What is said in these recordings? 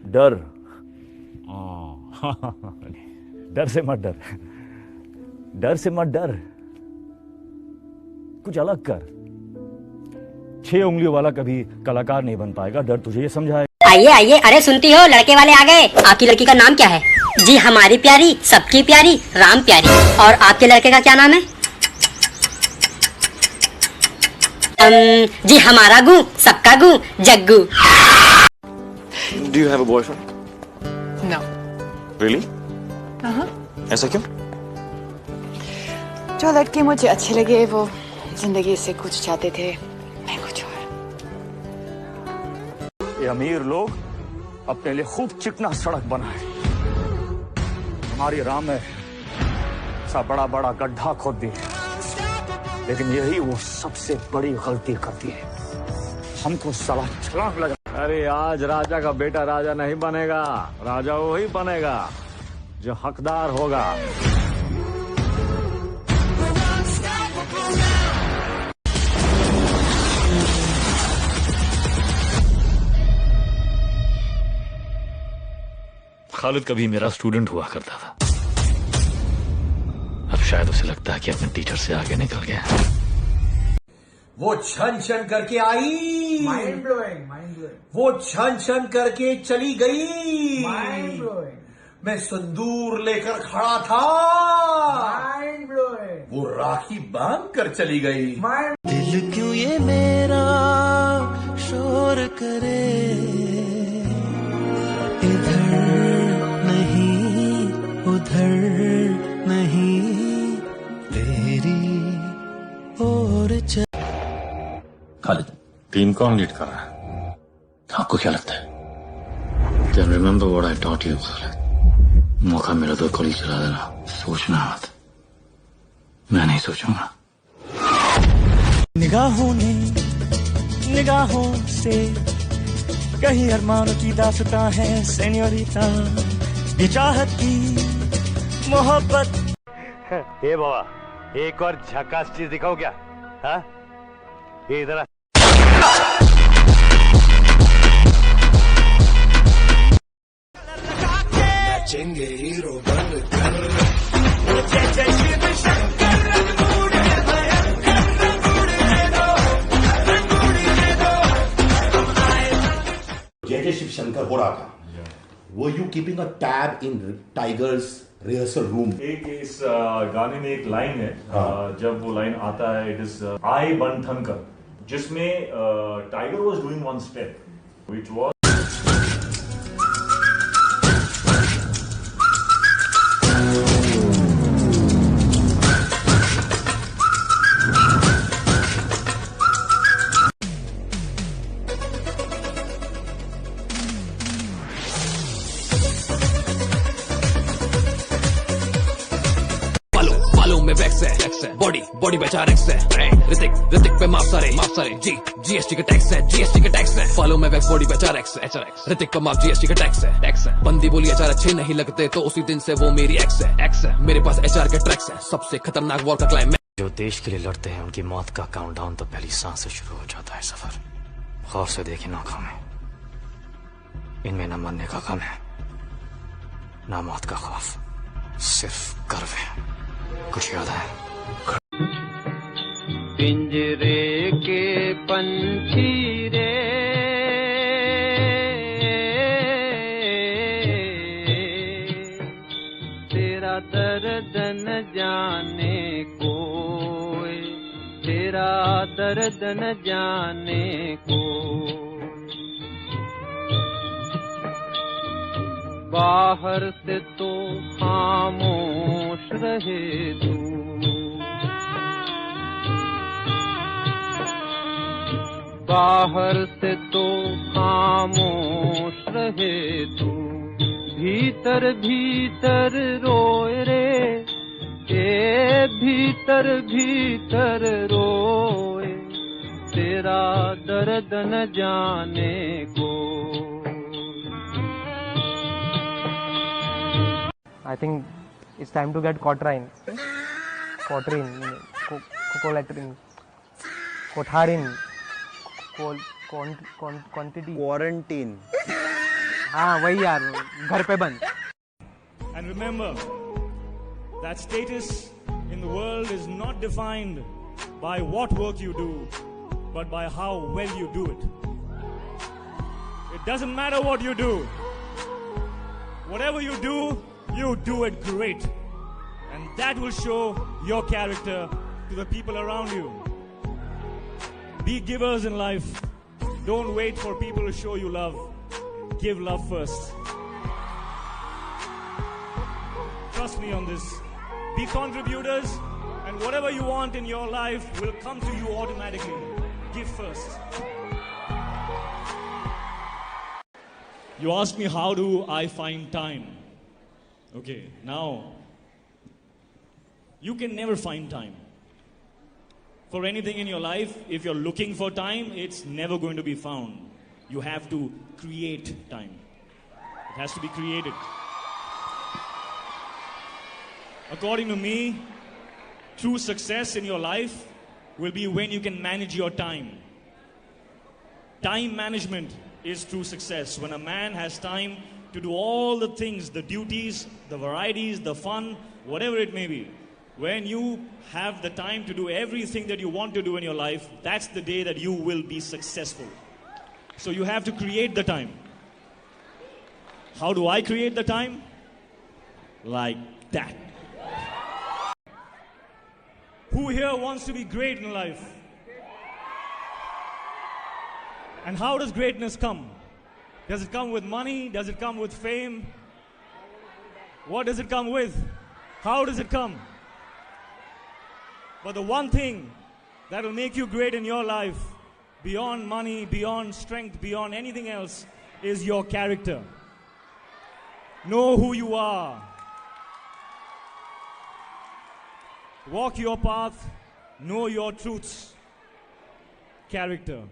डर। डर से मत डर, डर से मत डर, कुछ अलग कर। 6 उंगलियों वाला कभी कलाकार नहीं बन पाएगा, डर तुझे ये समझाए। आइए आइए, अरे सुनती हो, लड़के वाले आ गए। आपकी लड़की का नाम क्या है? जी हमारी प्यारी, सबकी प्यारी, राम प्यारी। और आपके लड़के का क्या नाम है? जी हमारा गू, सबका गू, Jaggu. Do you have a boyfriend? No. Really? ऐसा क्यों? जो लड़के मुझे अच्छे लगे वो जिंदगी से कुछ चाहते थे, मैं कुछ और। ये अमीर लोग अपने लिए खूब चिकना सड़क बनाए, हमारी राह में सा बड़ा बड़ा गड्ढा खोद दिए। लेकिन यही वो सबसे बड़ी गलती करती है, हमको साला छलांग लगा। अरे आज राजा का बेटा राजा नहीं बनेगा, राजा वही बनेगा जो हकदार होगा। खालिद कभी मेरा स्टूडेंट हुआ करता था, अब शायद उसे लगता है कि अपने टीचर से आगे निकल गया। वो छन छन करके आई, माइंड ब्लोइंग, माइंड ब्लोइंग। वो छन छन करके चली गई, माइंड ब्लोइंग, मैं संदूर लेकर खड़ा था, माइंड ब्लोइंग। वो राखी बांध कर चली गई। माइंड दिल क्यों ये मेरा शोर करे, इधर नहीं उधर नहीं, तेरी ओर चल। खालिद, टीम कौन लीड कर रहा है? आपको क्या लगता है? Then remember what I taught you, Khalid. मौका मिला तो गोली चला देना, सोचना मत। मैं नहीं सोचूंगा। निगाहों ने निगाहों से कहीं अरमानों की दास्तां है सेन्योरिटा, ये चाहत की मोहब्बत। हे बाबा, एक और झकास चीज दिखाओ क्या? हाँ, ये इधर नाचेंगे हीरो बनकर। जय शिव शंकर हो रहा था, वो you keeping a tab in tigers rehearsal room? एक इस गाने में एक लाइन है, जब वो लाइन आता है, इट इज आई बनथनकर, जिसमें tiger was doing one step which was में वैक्स है, बॉडी बॉडी बेचा रेक्स है, ऋतिक पे माफ सारे जीएसटी का टैक्स है, जीएसटी का टैक्स है। फॉलो में वैक्स, बॉडी बेचा रेक्स है, ऋतिक पे माफ जीएसटी का टैक्स है। बंदी बोली एचआर अच्छे नहीं लगते तो उसी दिन से वो मेरी एक्स है। मेरे पास एचआर के ट्रैक्स है, सबसे खतरनाक वॉर का क्लाइमैक्स। जो देश के लिए लड़ते हैं उनकी मौत का काउंटडाउन तो पहली सांस से शुरू हो जाता है। सफर गौर से देखे आंखों में, इनमें न मरने का गम है न मौत का खौफ, सिर्फ गर्व है। कुछ याद है? पिंजरे के पंछी रे, तेरा दर्द न जाने कोई, तेरा दर्द न जाने कोई। बाहर से तो खामोश रहे तू, बाहर से तो खामोश रहे तू, भीतर भीतर रोए रे, ए भीतर भीतर रोए, तेरा दर्द न जाने को। I think it's time to get Cotrin, Colatrin, Cotharin, quantity. Quarantine. हाँ वही यार, घर पे बंद. And remember that status in the world is not defined by what work you do, but by how well you do it. It doesn't matter what you do. Whatever you do it great. And that will show your character to the people around you. Be givers in life. Don't wait for people to show you love. Give love first. Trust me on this. Be contributors, and whatever you want in your life will come to you automatically. Give first. You ask me, how do I find time? Okay, now, you can never find time. For anything in your life, if you're looking for time, it's never going to be found. You have to create time. It has to be created. According to me, true success in your life will be when you can manage your time. Time management is true success. When a man has time to do all the things, the duties, the varieties, the fun, whatever it may be. When you have the time to do everything that you want to do in your life, that's the day that you will be successful. So you have to create the time. How do I create the time? Like that. Who here wants to be great in life? And how does greatness come? Does it come with money? Does it come with fame? What does it come with? How does it come? But the one thing that will make you great in your life, beyond money, beyond strength, beyond anything else, is your character. Know who you are. Walk your path. Know your truths. Character.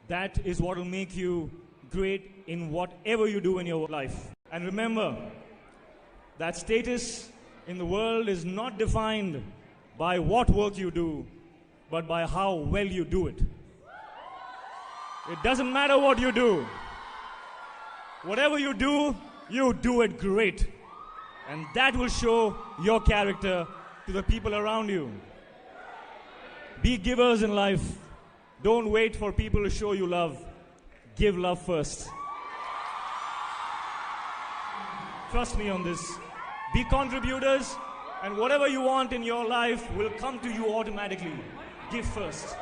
That is what will make you great in whatever you do in your life. And remember that status in the world is not defined by what work you do, but by how well you do it. It doesn't matter what you do. Whatever you do it great. And that will show your character to the people around you. Be givers in life. Don't wait for people to show you love. Give love first. Trust me on this. Be contributors, and whatever you want in your life will come to you automatically. Give first.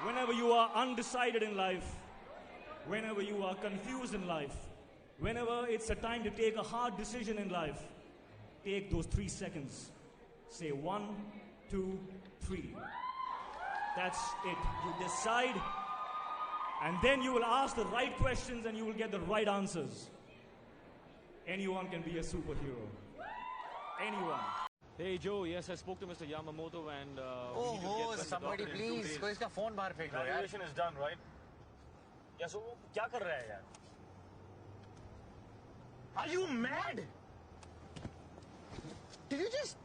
Whenever you are undecided in life, whenever you are confused in life, whenever it's a time to take a hard decision in life, take those 3 seconds. Say 1, 2, 3. That's it. You decide, and then you will ask the right questions and you will get the right answers. Anyone can be a superhero. Anyone. Hey Joe, yes, I spoke to Mr. Yamamoto and we need to get back somebody the doctor in 2 please, days. कोई इसका phone बाहर फेंक दो यार. Graduation is done, right? Yeah, so क्या कर रहा है यार? Are you mad? Did you just?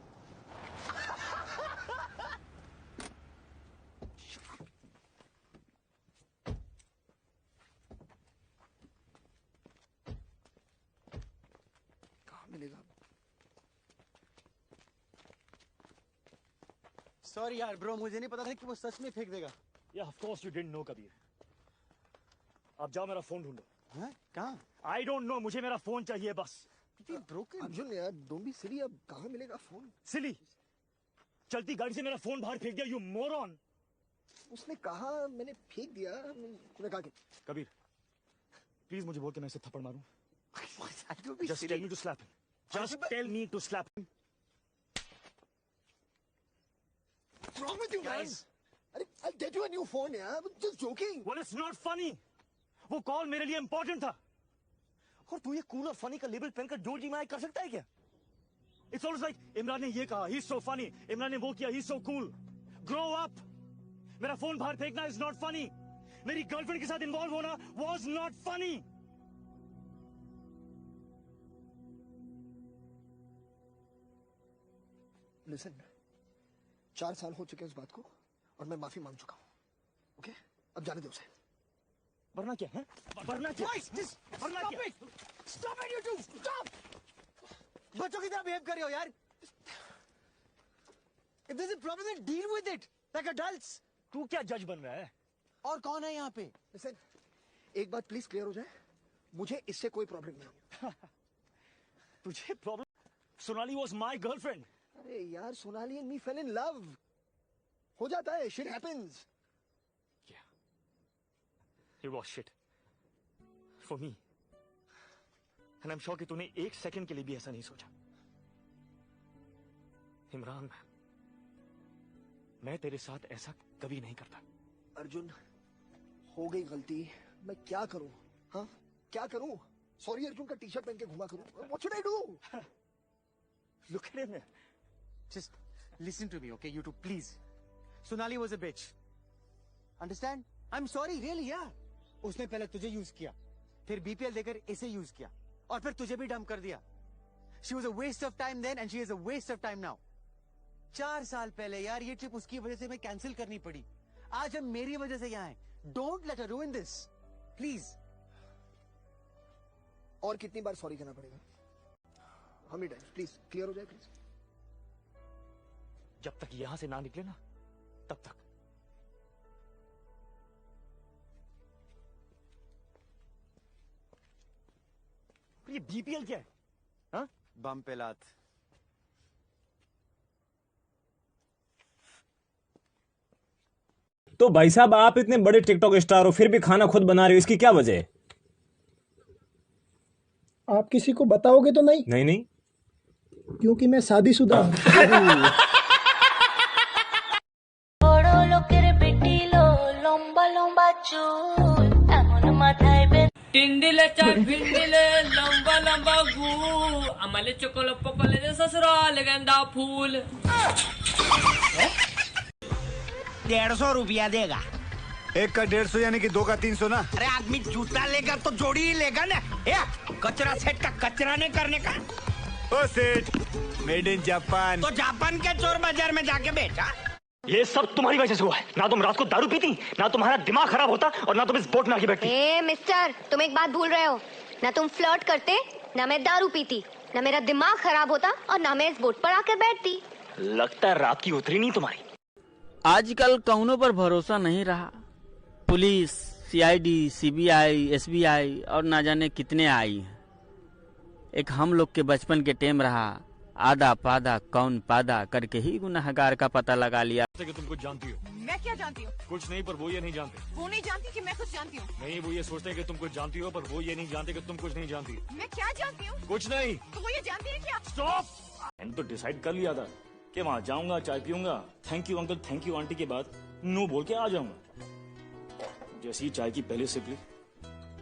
कहाँ मिलेगा? Sorry यार bro, मुझे नहीं पता था कि वो सच में फेंक देगा. Yeah, of course you didn't know, Kabir. अब जाओ मेरा फोन ढूंढो. हाँ? कहाँ? I don't know, मुझे मेरा फोन चाहिए बस. broken. अर्जुन यार, don't be silly. अब कहाँ मिलेगा फोन? Silly. चलती गाड़ी से मेरा फोन बाहर फेंक दिया, you moron. उसने कहा, मैंने फेंक दिया. तूने कहा कि? कबीर, please मुझे बोल के मैं इसे थप्पड़ मारूं. Don't be Just silly. tell me to slap him. Just tell me to slap him. What's wrong with you, Guys. man? I'll get you a new phone, yeah. Just joking. Well, it's not funny. वो call मेरे लिए important था. और तू ये cool और funny का label पहनकर जोर जी माय कर सकता है क्या? It's always like इमरान ने ये कहा, he's so funny. इमरान ने वो किया, he's so cool. Grow up. मेरा फोन बाहर फेंकना is not funny. मेरी गर्लफ्रेंड के साथ इन्वॉल्व होना was not funny. Listen. 4 साल हो चुके हैं उस बात को और मैं माफी मांग चुका हूँ. ओके? अब जाने दो उसे. वरना क्या है? वरना क्या? वरना क्या? Stop it, you two! Stop! बच्चों की तरह बिहेव कर रहे हो यार. If there's a problem, then deal with it like adults. तू क्या जज बन रहा है? और कौन है यहाँ पे? Listen, एक बात प्लीज क्लियर हो जाए. मुझे इससे कोई प्रॉब्लम नहीं. तुझे problem? Sonali was my girlfriend. अरे यार, Sonali and me fell in love. हो जाता है, shit happens. It was shit for me. And I'm sure कि तूने एक सेकंड के लिए भी ऐसा नहीं सोचा. इमरान, मैं तेरे साथ ऐसा कभी नहीं करता. अर्जुन, हो गई गलती. मैं क्या करूं? हाँ, क्या करूं? सॉरी अर्जुन का टी-शर्ट पहन के घुमा करूं. What should I do? Look at him. Just listen to me, okay, you two, please. Sonali was a bitch. Understand? I'm sorry, really, yeah. उसने पहले तुझे यूज किया, फिर बीपीएल देकर इसे यूज किया, और फिर तुझे भी डंप कर दिया. She was a waste of time then and she is a waste of time now. 4 साल पहले यार ये ट्रिप उसकी वजह से मैं कैंसिल करनी पड़ी. आज हम मेरी वजह से यहाँ हैं. Don't let her ruin this. Please. और कितनी बार सॉरी कहना पड़ेगा? How many times? Please, clear हो जाए प्लीज. जब तक यहां से ना निकले ना, तब तक. ये बीपीएल क्या है? हाँ? बम पे लात. तो भाई साहब, आप इतने बड़े टिकटॉक स्टार हो, फिर भी खाना खुद बना रहे हो, इसकी क्या वजह है? आप किसी को बताओगे तो नहीं? नहीं नहीं, क्योंकि मैं शादीशुदा हूं. टिंडिले चाट भिंडिले लंबा लंबा गू अमले चोकोलो पकोले दे ससुराल गेंदा फूल. 150 रुपया देगा. 1 का 150 यानी कि 2 का 300 ना. अरे आदमी जूता लेगा तो जोड़ी ही लेगा ना. कचरा सेट का कचरा नहीं करने का. ओ सेठ, मेड इन जापान. तो जापान के चोर बाजार में जाके बेचा. ये सब तुम्हारी वजह से हुआ है. ना तुम रात को दारू पीती, ना तुम्हारा दिमाग खराब होता, और ना तुम इस बोट में आके बैठती. मिस्टर, तुम एक बात भूल रहे हो. ना तुम फ्लर्ट करते, ना मैं दारू पीती, ना मेरा दिमाग खराब होता, और ना मैं इस बोट पर आकर बैठती. लगता है रात की उतरी नहीं तुम्हारी. आजकल कौनों पर भरोसा नहीं रहा. पुलिस, सीआईडी, सीबीआई, एसबीआई और ना जाने कितने आई हैं. एक हम लोग के बचपन के टेम रहा, आधा पादा कौन पादा करके ही गुनाहगार का पता लगा लिया. कि तुम कुछ जानती हो. मैं क्या जानती हूँ? कुछ नहीं, पर वो ये नहीं जानते. वो नहीं जानती कि मैं कुछ जानती हूँ. नहीं, वो ये सोचते हैं कि तुम कुछ जानती हो, पर वो ये नहीं जानते कि तुम कुछ नहीं जानती. मैं क्या जानती हूँ? कुछ नहीं. तो वो ये जानती है क्या? स्टॉप. मैंने तो डिसाइड कर लिया था कि वहां जाऊंगा, चाय पीऊंगा, thank you uncle, thank you aunty के बाद नो बोल के आ जाऊंगा. जैसी चाय की पहले सिप ली,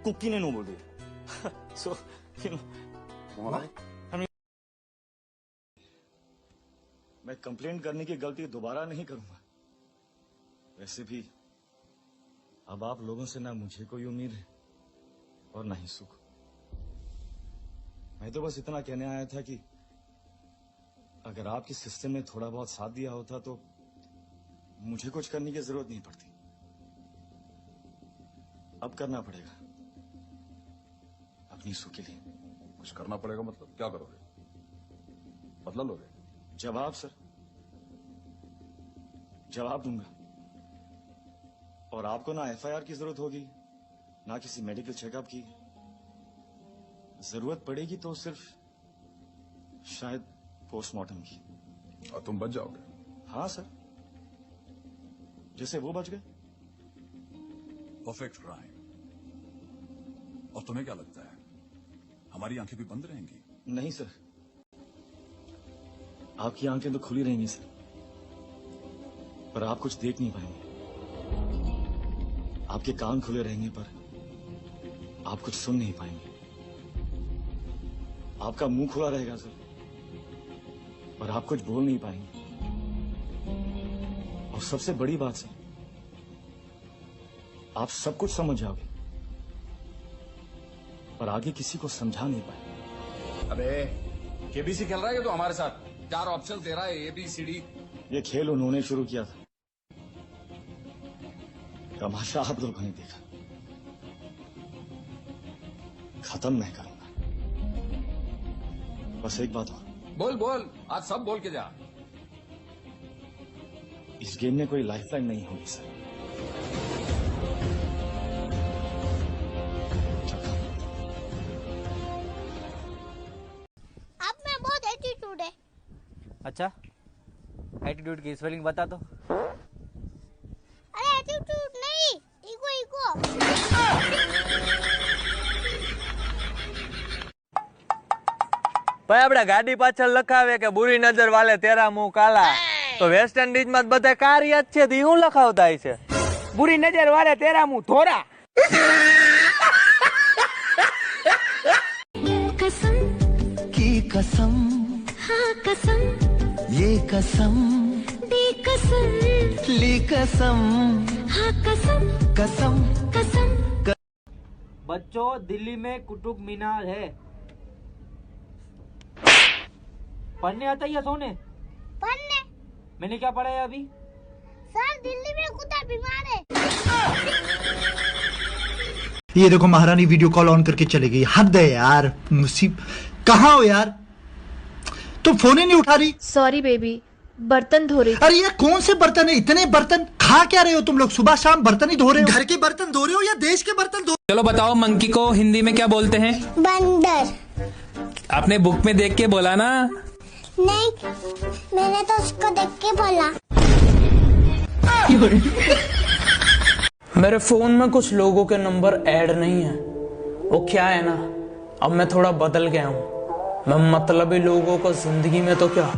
कुकी ने नो बोल दिया. सो मैं कंप्लेंट करने की गलती दोबारा नहीं करूंगा. वैसे भी अब आप लोगों से ना मुझे कोई उम्मीद है और ना ही सुख. मैं तो बस इतना कहने आया था कि अगर आपके सिस्टम ने थोड़ा बहुत साथ दिया होता तो मुझे कुछ करने की जरूरत नहीं पड़ती. अब करना पड़ेगा अपनी सुख के लिए. कुछ करना पड़ेगा मतलब क्या करोगे? बदला लोगे? जवाब सर, जवाब दूंगा. और आपको ना एफआईआर की जरूरत होगी, ना किसी मेडिकल चेकअप की. जरूरत पड़ेगी तो सिर्फ शायद पोस्टमार्टम की. और तुम बच जाओगे? हाँ सर, जैसे वो बच गए. Perfect crime. और तुम्हें क्या लगता है हमारी आंखें भी बंद रहेंगी? नहीं सर, आपकी आंखें तो खुली रहेंगी सर, पर आप कुछ देख नहीं पाएंगे. आपके कान खुले रहेंगे पर आप कुछ सुन नहीं पाएंगे. आपका मुंह खुला रहेगा सर, पर आप कुछ बोल नहीं पाएंगे. और सबसे बड़ी बात सर, आप सब कुछ समझ जाओगे पर आगे किसी को समझा नहीं पाएंगे. अबे केबीसी खेल रहा है कि तू हमारे साथ? 4 ऑप्शन दे रहा है, ABCD. ये खेल उन्होंने शुरू किया था, तमाशा आप लोगों ने देखा. खत्म नहीं करूंगा। बस एक बात और, बोल बोल, आज सब बोल के जा। इस गेम में कोई लाइफलाइन नहीं होगी सर। आप में बहुत एटीट्यूड है। अच्छा, एटीट्यूड की स्पेलिंग बता दो। अरे एटीट्यूड नहीं, ईगो ईगो। ભાઈ આપણે ગાડી પાછળ લખાવે કે બુરી નજર વાલે તેરા મુંહ કાલા, તો વેસ્ટ ઇન્ડિઝ માં બધા કાર્ય જ છે, હું લખાવતા છે બુરી નજર વાલે તેરા મુંહ ધોરા। कसम की कसम, हाँ कसम, ये कसम, दी कसम, ली कसम, हाँ कसम, कसम, कसम। बच्चों, दिल्ली में कुतुब मीनार है। पढ़ने आता या सोने? पढ़ने। मैंने क्या पढ़ा है अभी? सर दिल्ली में कुत्ता बीमार है। ये देखो महारानी वीडियो कॉल ऑन करके चली गई। हद है यार, मुसीब। कहाँ हो यार? तुम फोन ही नहीं उठा रही। सॉरी बेबी, बर्तन धो रही। अरे ये कौन से बर्तन है? इतने बर्तन खा क्या रहे हो तुम लोग? सुबह शाम बर्तन ही धो रहे हो। घर के बर्तन धो रहे हो या देश के बर्तन धो? चलो बताओ, मंकी को हिंदी में क्या बोलते हैं? बंदर। आपने बुक में देख के बोला ना? नहीं, मैंने तो उसको देख के बोला। मेरे फोन में कुछ लोगों के नंबर ऐड नहीं है। वो क्या है ना, अब मैं थोड़ा बदल गया हूँ। मैं मतलबी लोगों को जिंदगी में तो क्या,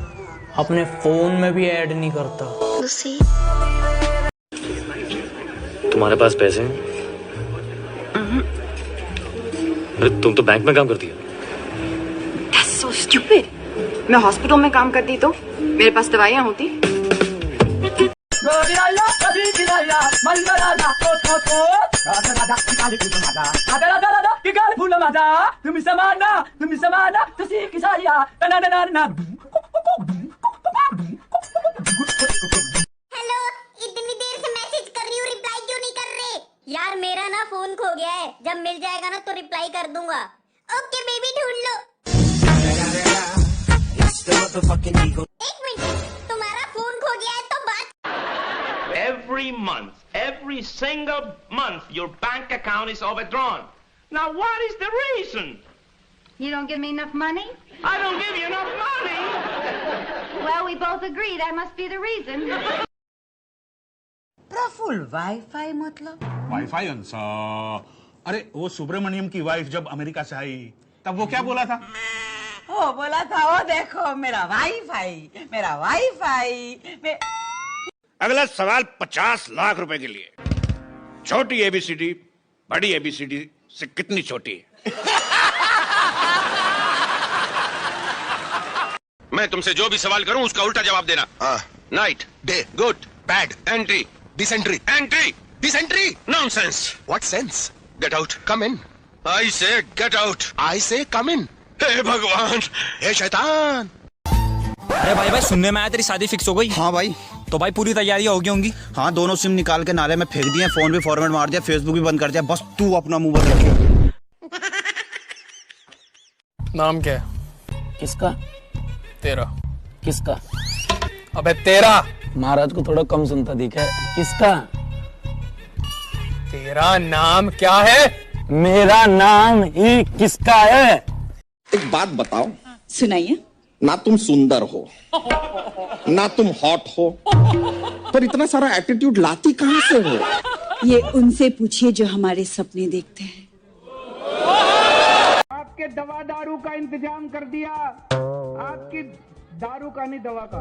अपने फोन में भी ऐड नहीं करता। तुम्हारे पास पैसे हैं? अरे तुम तो बैंक में काम करती हो। That's so stupid. मैं हॉस्पिटल में काम करती तो मेरे पास दवाइयाँ होती। हेलो, इतनी देर से मैसेज कर रही हूँ, रिप्लाई क्यों नहीं कर रहे? यार मेरा ना फोन खो गया है, जब मिल जाएगा ना तो रिप्लाई कर दूंगा। ओके बेबी, ढूंढ लो। एक मिनट, तुम्हारा फोन खो गया है तो बात। Every month, every single month, your bank account is overdrawn. Now, what is the reason? You don't give me enough money? I don't give you enough money. Well, we both agree that must be the reason. Praful, wifi मतलब? Wifi अंसा, अरे वो सुब्रमण्यम की wife जब America से आई तब वो क्या बोला था? वो बोला था, वो देखो मेरा वाईफाई, मेरा वाईफाई। अगला सवाल 50 लाख रुपए के लिए। छोटी एबीसीडी बड़ी एबीसीडी से कितनी छोटी है? मैं तुमसे जो भी सवाल करूं उसका उल्टा जवाब देना। Night, day, good, bad, entry, dysentery, entry, dysentery, nonsense. What sense? Get out, come in. I say get out, आई से कम इन। हे भगवान, हे शैतान। अरे भाई भाई, सुनने में आया तेरी शादी फिक्स हो गई? हाँ भाई। तो भाई पूरी तैयारियां हो गई होंगी? हाँ, दोनों सिम निकाल के नाले में फेंक दिए, फोन भी फॉर्मेट मार दिया, फेसबुक भी बंद कर दिया। बस तू अपना मुंह बंद रखियो। नाम क्या है? किसका? तेरा। किसका? अबे तेरा। महाराज को थोड़ा कम सुनता दिखा है। किसका? तेरा नाम क्या है? मेरा नाम ही किसका है? एक बात बताओ, सुनाइए। ना तुम सुंदर हो, ना तुम हॉट हो, पर इतना सारा एटीट्यूड लाती कहां से हो? ये उनसे पूछिए जो हमारे सपने देखते हैं। आपके दवा दारू का इंतजाम कर दिया, आपकी दारू का नहीं दवा का।